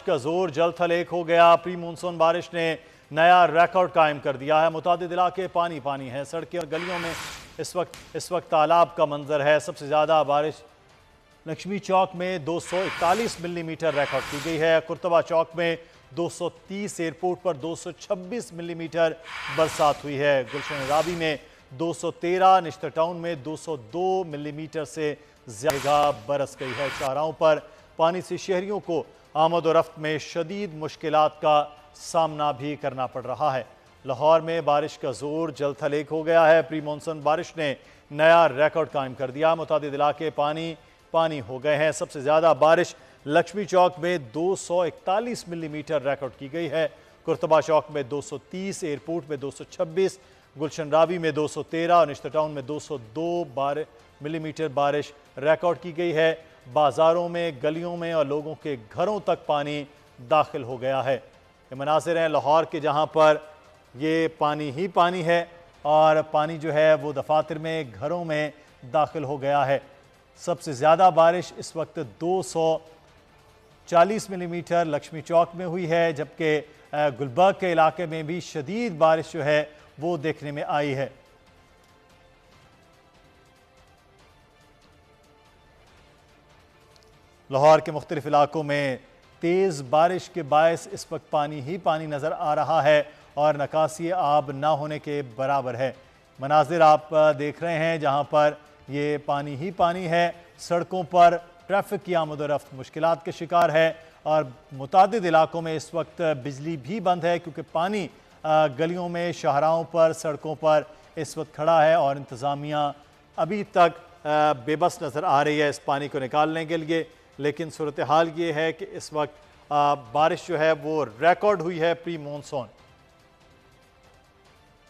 का जोर जल्द थल एक हो गया। प्री मानसून बारिश ने नया रिकॉर्ड कायम कर दिया है। मुतादिद इलाके पानी पानी है। सड़कें और गलियों में इस वक्त तालाब का मंजर है। सबसे ज़्यादा बारिश लक्ष्मी चौक में 241 मिलीमीटर रिकॉर्ड की गई है। कुर्तबा चौक में 230, एयरपोर्ट पर 226 मिलीमीटर बरसात हुई है। गुलशन राबी में 213, निश्तर टाउन में 202 मिलीमीटर से ज़्यादा बरस गई है। शाहराहों पर पानी से शहरियों को आमद और रफ्त में शदीद मुश्किलात का सामना भी करना पड़ रहा है। लाहौर में बारिश का जोर जल्द थल एक हो गया है। प्री मानसून बारिश ने नया रिकॉर्ड कायम कर दिया। मुतादिद इलाके पानी पानी हो गए हैं। सबसे ज़्यादा बारिश लक्ष्मी चौक में 241 मिलीमीटर रिकॉर्ड की गई है। कुर्तबा चौक में 230, एयरपोर्ट में 226, गुलशन रावी में 213 और निश्तर टाउन में 202 मिलीमीटर बारिश रिकॉर्ड की गई है। बाज़ारों में, गलियों में और लोगों के घरों तक पानी दाखिल हो गया है। ये मनाज़िर हैं लाहौर के, जहाँ पर ये पानी ही पानी है और पानी जो है वो दफातर में, घरों में दाखिल हो गया है। सबसे ज़्यादा बारिश इस वक्त 240 मिलीमीटर लक्ष्मी चौक में हुई है, जबकि गुलबर्ग के इलाके में भी शदीद बारिश जो है वो देखने में आई है। लाहौर के मुख्तलिफ इलाकों में तेज़ बारिश के बायस इस वक्त पानी ही पानी नज़र आ रहा है और नकासी आब ना होने के बराबर है। मनाजिर आप देख रहे हैं जहां पर ये पानी ही पानी है। सड़कों पर ट्रैफिक की आमद और रफ्त मुश्किलात के शिकार है और मुतादिद इलाकों में इस वक्त बिजली भी बंद है, क्योंकि पानी गलियों में, शाहराहों पर, सड़कों पर इस वक्त खड़ा है और इंतज़ामिया अभी तक बेबस नज़र आ रही है इस पानी को निकालने के लिए। लेकिन सूरत हाल ये है कि इस वक्त बारिश जो है वो रिकॉर्ड हुई है प्री मानसून।